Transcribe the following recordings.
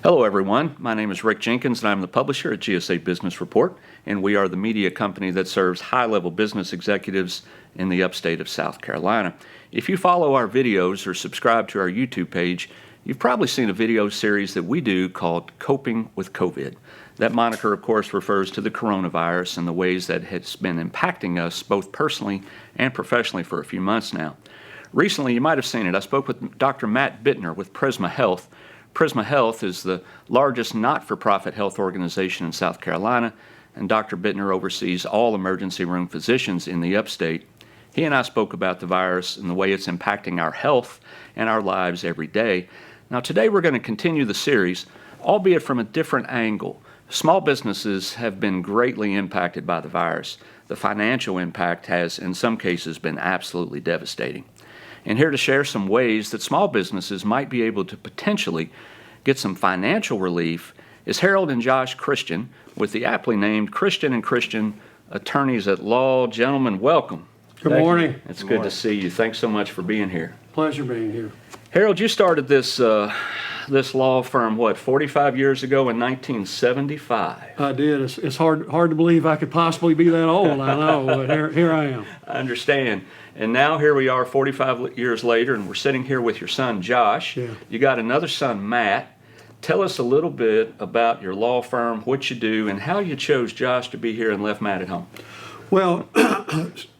Hello everyone, my name is Rick Jenkins and I'm the publisher at GSA Business Report, and we are the media company that serves high-level business executives in the upstate of South Carolina. If you follow our videos or subscribe to our YouTube page, you've probably seen a video series that we do called Coping with COVID. That moniker, of course, refers to the coronavirus and the ways that it's been impacting us both personally and professionally for a few months now. Recently, you might have seen it, I spoke with Dr. Matt Bittner with Prisma Health. Prisma Health is the largest not-for-profit health organization in South Carolina, and Dr. Bittner oversees all emergency room physicians in the upstate. He and I spoke about the virus and the way it's impacting our health and our lives every day. Now today we're going to continue the series, albeit from a different angle. Small businesses have been greatly impacted by the virus. The financial impact has, in some cases, been absolutely devastating. And here to share some ways that small businesses might be able to potentially get some financial relief is Harold and Josh Christian with the aptly named Christian & Christian Attorneys at Law. Gentlemen, welcome. Good morning. It's good to see you. Thanks so much for being here. Pleasure being here. Harold, you started this law firm, 45 years ago in 1975? I did. It's hard to believe I could possibly be that old, I know, but here I am. I understand. And now here we are 45 years later, and we're sitting here with your son, Josh. Yeah. You got another son, Matt. Tell us a little bit about your law firm, what you do, and how you chose Josh to be here and left Matt at home. Well,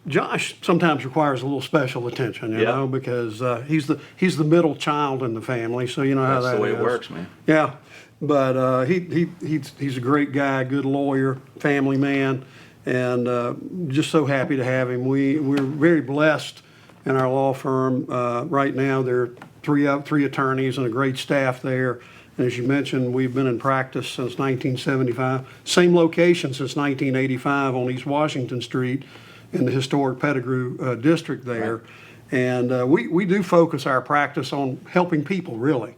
Josh sometimes requires a little special attention, you know, because he's the middle child in the family, so you know how That's that the way is. it works, man. Yeah, but he's a great guy, good lawyer, family man, and just so happy to have him. We're very blessed in our law firm. Right now, there are three attorneys and a great staff there. And as you mentioned, we've been in practice since 1975. Same location since 1985 on East Washington Street in the historic Pettigrew district there. Right. And we do focus our practice on helping people, really.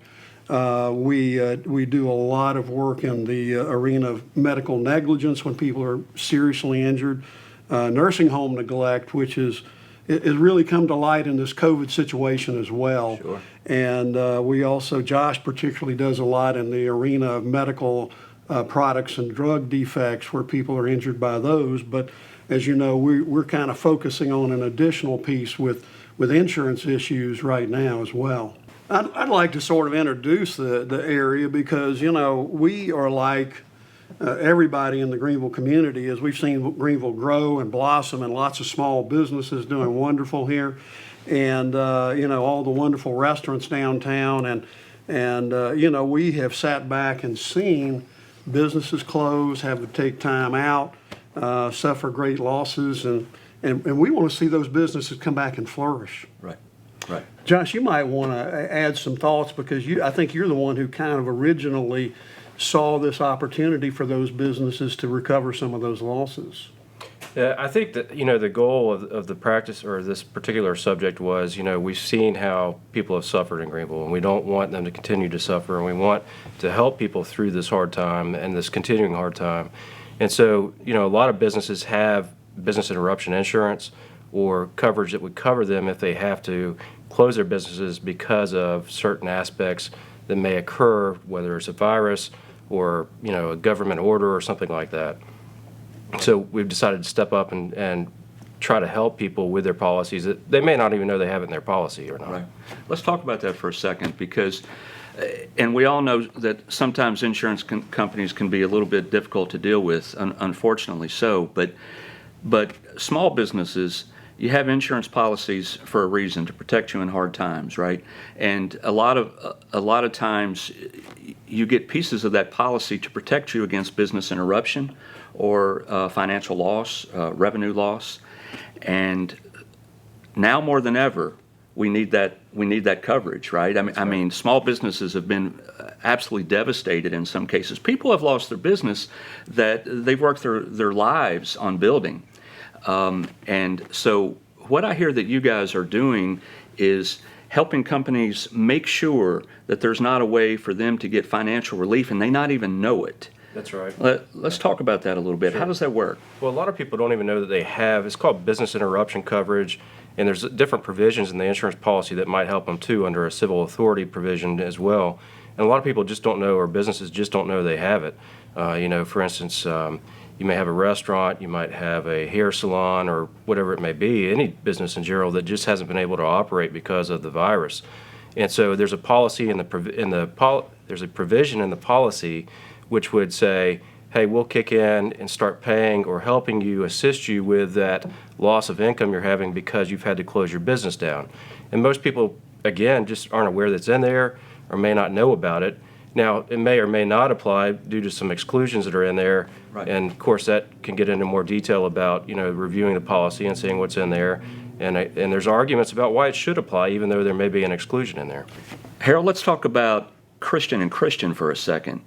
We do a lot of work in the arena of medical negligence when people are seriously injured, nursing home neglect, which is it really come to light in this COVID situation as well. Sure. And we also, Josh particularly does a lot in the arena of medical products and drug defects where people are injured by those. But as you know, we're kind of focusing on an additional piece with insurance issues right now as well. I'd like to sort of introduce the area because, you know, we are like everybody in the Greenville community as we've seen Greenville grow and blossom and lots of small businesses doing wonderful here. And, you know, all the wonderful restaurants downtown and you know, we have sat back and seen businesses close, have to take time out, suffer great losses, and we want to see those businesses come back and flourish. Right, right. Josh, you might want to add some thoughts because I think you're the one who kind of originally saw this opportunity for those businesses to recover some of those losses. Yeah, I think that, you know, the goal of the practice or this particular subject was, you know, we've seen how people have suffered in Greenville, and we don't want them to continue to suffer, and we want to help people through this hard time and this continuing hard time. And so, you know, a lot of businesses have business interruption insurance or coverage that would cover them if they have to close their businesses because of certain aspects that may occur, whether it's a virus or, you know, a government order or something like that. So we've decided to step up and try to help people with their policies that they may not even know they have it in their policy or not. Right. Let's talk about that for a second because, and we all know that sometimes insurance companies can be a little bit difficult to deal with, unfortunately so, but small businesses, you have insurance policies for a reason, to protect you in hard times, right? And a lot of times you get pieces of that policy to protect you against business interruption or financial loss, revenue loss. And now more than ever, we need that coverage, right? I mean, small businesses have been absolutely devastated in some cases. People have lost their business that they've worked their lives on building. And so what I hear that you guys are doing is helping companies make sure that there's not a way for them to get financial relief and they not even know it. That's right. Let's talk about that a little bit. Sure. How does that work? Well, a lot of people don't even know that they have, it's called business interruption coverage, and there's different provisions in the insurance policy that might help them too under a civil authority provision as well. And a lot of people just don't know, or businesses just don't know they have it. For instance, you may have a restaurant, you might have a hair salon, or whatever it may be, any business in general that just hasn't been able to operate because of the virus. And so there's a policy there's a provision in the policy which would say, hey, we'll kick in and start paying or helping you, assist you with that loss of income you're having because you've had to close your business down. And most people, again, just aren't aware that's in there or may not know about it. Now, it may or may not apply due to some exclusions that are in there. Right. And of course, that can get into more detail about, reviewing the policy and seeing what's in there. And there's arguments about why it should apply, even though there may be an exclusion in there. Harold, let's talk about Christian and Christian for a second.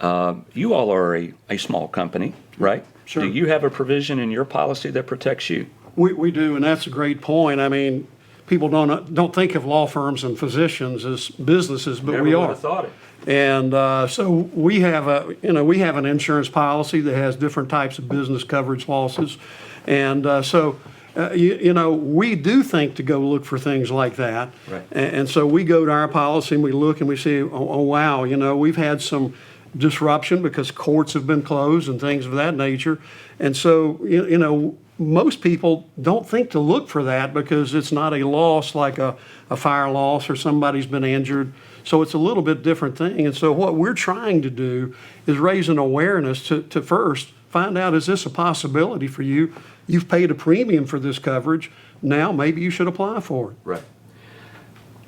You all are a small company, right? Sure. Do you have a provision in your policy that protects you? We do, and that's a great point. I mean, people don't think of law firms and physicians as businesses, but Never we would are. have thought it. And so we have an insurance policy that has different types of business coverage losses, and we do think to go look for things like that. Right. And so we go to our policy and we look and we see, oh wow, we've had some disruption because courts have been closed and things of that nature, and so most people don't think to look for that because it's not a loss like a fire loss or somebody's been injured. So it's a little bit different thing. And so what we're trying to do is raise an awareness to first find out, is this a possibility for you? You've paid a premium for this coverage. Now maybe you should apply for it. Right.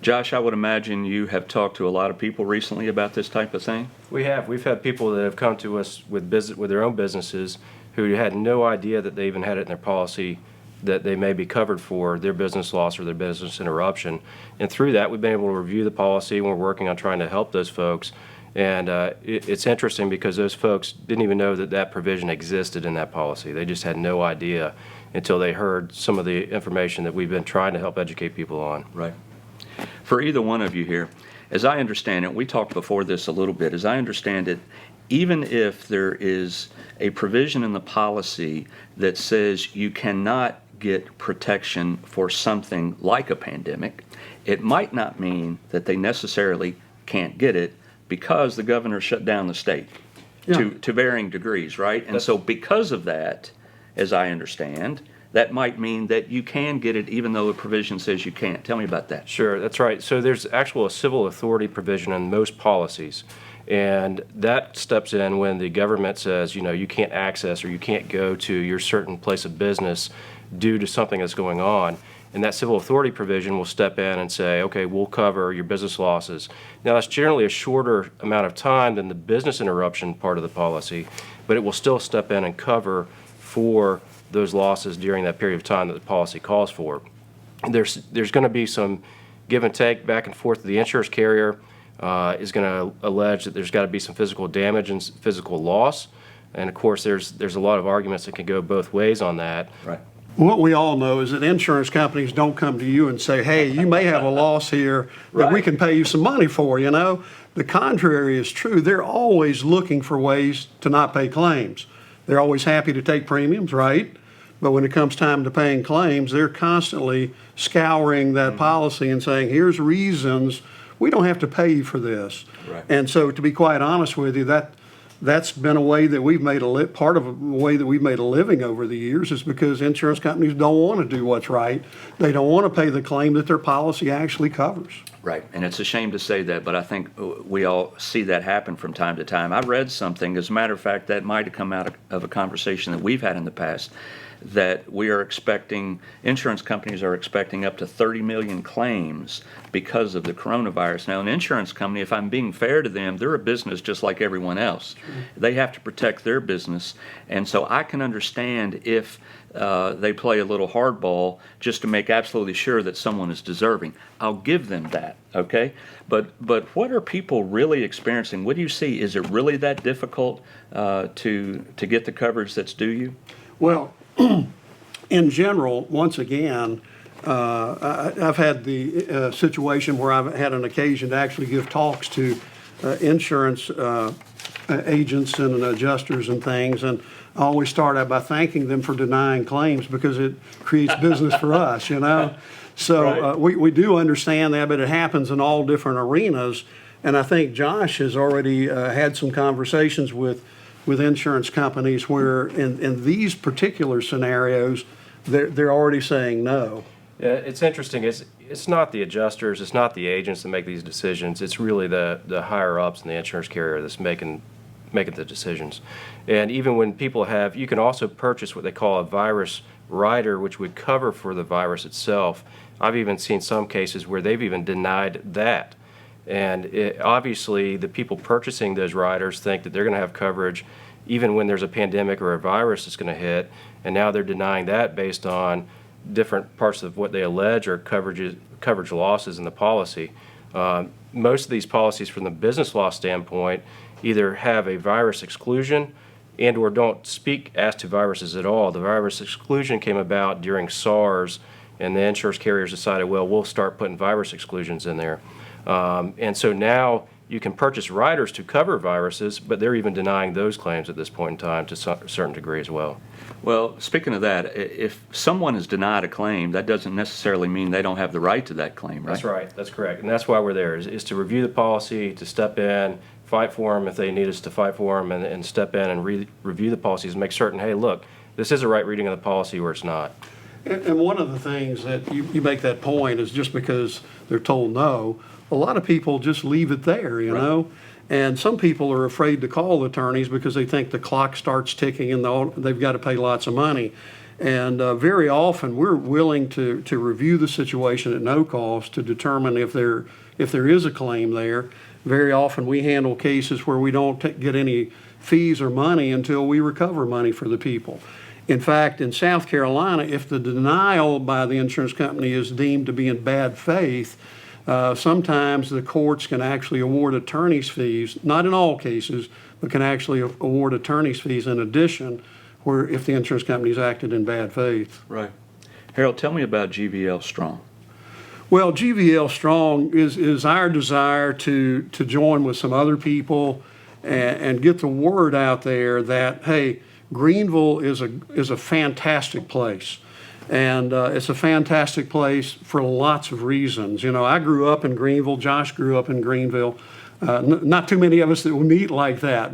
Josh, I would imagine you have talked to a lot of people recently about this type of thing. We have. We've had people that have come to us with their own businesses who had no idea that they even had it in their policy that they may be covered for their business loss or their business interruption. And through that, we've been able to review the policy, and we're working on trying to help those folks. And it's interesting because those folks didn't even know that provision existed in that policy. They just had no idea until they heard some of the information that we've been trying to help educate people on. Right. For either one of you here, as I understand it, we talked before this a little bit, as I understand it, even if there is a provision in the policy that says you cannot get protection for something like a pandemic, it might not mean that they necessarily can't get it because the governor shut down the state to varying degrees, right? And so because of that, as I understand, that might mean that you can get it even though the provision says you can't. Tell me about that. Sure, that's right. So there's a civil authority provision in most policies. And that steps in when the government says, you can't access or you can't go to your certain place of business due to something that's going on. And that civil authority provision will step in and say, okay, we'll cover your business losses. Now, that's generally a shorter amount of time than the business interruption part of the policy, but it will still step in and cover for those losses during that period of time that the policy calls for. There's going to be some give and take back and forth. The insurance carrier is going to allege that there's got to be some physical damage and physical loss. And of course, there's a lot of arguments that can go both ways on that. Right. What we all know is that insurance companies don't come to you and say, hey, you may have a loss here that we can pay you some money for, The contrary is true. They're always looking for ways to not pay claims. They're always happy to take premiums, right? But when it comes time to paying claims, they're constantly scouring that policy and saying, here's reasons we don't have to pay you for this. Right. And so to be quite honest with you, that's been a way that we've made part of a way that we've made a living over the years is because insurance companies don't want to do what's right. They don't want to pay the claim that their policy actually covers. Right, and it's a shame to say that, but I think we all see that happen from time to time. I read something, as a matter of fact, that might have come out of a conversation that we've had in the past, that insurance companies are expecting up to 30 million claims because of the coronavirus. Now, an insurance company, if I'm being fair to them, they're a business just like everyone else. They have to protect their business, and so I can understand if they play a little hardball just to make absolutely sure that someone is deserving. I'll give them that, okay? But what are people really experiencing? What do you see? Is it really that difficult to get the coverage that's due you? Well, in general, once again, I've had the situation where I've had an occasion to actually give talks to insurance agents and adjusters and things, and I always start out by thanking them for denying claims because it creates business for us, So Right. we do understand that, but it happens in all different arenas. And I think Josh has already had some conversations with insurance companies where in these particular scenarios, they're already saying no. Yeah, it's interesting. It's not the adjusters, it's not the agents that make these decisions. It's really the higher ups in the insurance carrier that's making the decisions. And even when people have, you can also purchase what they call a virus rider, which would cover for the virus itself. I've even seen some cases where they've even denied that. And obviously, the people purchasing those riders think that they're going to have coverage even when there's a pandemic or a virus that's going to hit, and now they're denying that based on different parts of what they allege are coverage losses in the policy. Most of these policies from the business law standpoint either have a virus exclusion and or don't speak as to viruses at all. The virus exclusion came about during SARS, and the insurance carriers decided, well, we'll start putting virus exclusions in there. And so now you can purchase riders to cover viruses, but they're even denying those claims at this point in time to a certain degree as well. Well, speaking of that, if someone is denied a claim, that doesn't necessarily mean they don't have the right to that claim, right? That's right. That's correct. And that's why we're there, is to review the policy, to step in, fight for them if they need us to fight for them, and step in and review the policies and make certain, hey, look, this is a right reading of the policy or it's not. And one of the things that you make that point is just because they're told no, a lot of people just leave it there, you know? And some people are afraid to call attorneys because they think the clock starts ticking and they've got to pay lots of money. And very often we're willing to review the situation at no cost to determine if there is a claim there. Very often we handle cases where we don't get any fees or money until we recover money for the people. In fact, in South Carolina, if the denial by the insurance company is deemed to be in bad faith, sometimes the courts can actually award attorney's fees, not in all cases, but can actually award attorney's fees in addition, where if the insurance company's acted in bad faith. Right. Harold, tell me about GVL Strong. Well, GVL Strong is our desire to join with some other people and get the word out there that, hey, Greenville is a fantastic place. And it's a fantastic place for lots of reasons. You know, I grew up in Greenville. Josh grew up in Greenville. Not too many of us that we meet like that,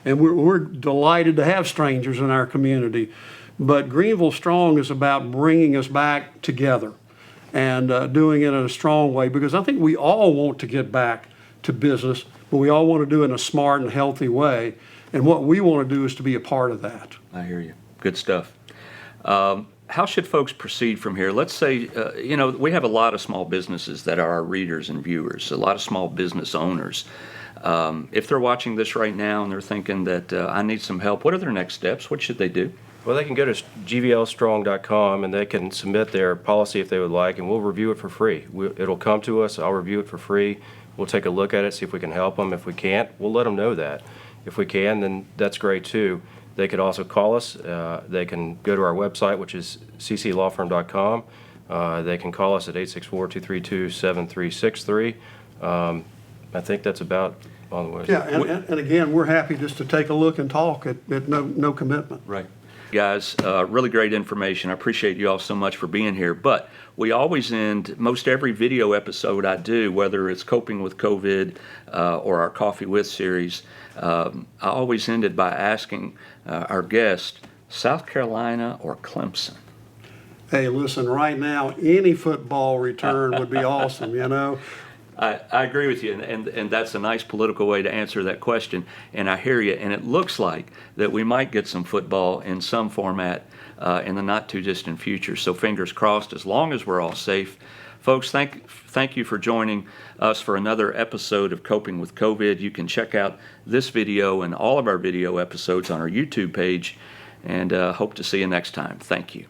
and we're delighted to have strangers in our community. But Greenville Strong is about bringing us back together and doing it in a strong way, because I think we all want to get back to business, but we all want to do it in a smart and healthy way. And what we want to do is to be a part of that. I hear you. Good stuff. How should folks proceed from here? Let's say, we have a lot of small businesses that are our readers and viewers, a lot of small business owners. If they're watching this right now and they're thinking that I need some help, what are their next steps? What should they do? Well, they can go to gvlstrong.com and they can submit their policy if they would like, and we'll review it for free. It'll come to us. I'll review it for free. We'll take a look at it, see if we can help them. If we can't, we'll let them know that. If we can, then that's great too. They could also call us. They can go to our website, which is cclawfirm.com. They can call us at 864-232-7363. I think that's about all the way. Yeah, and again, we're happy just to take a look and talk at no commitment. Right. Guys, really great information. I appreciate you all so much for being here. But we always end most every video episode I do, whether it's Coping with COVID or our Coffee With series, I always ended by asking our guest, South Carolina or Clemson? Hey, listen, right now, any football return would be awesome, you know? I agree with you, and that's a nice political way to answer that question, and I hear you, and it looks like that we might get some football in some format in the not-too-distant future, so fingers crossed, as long as we're all safe. Folks, thank you for joining us for another episode of Coping with COVID. You can check out this video and all of our video episodes on our YouTube page, and hope to see you next time. Thank you.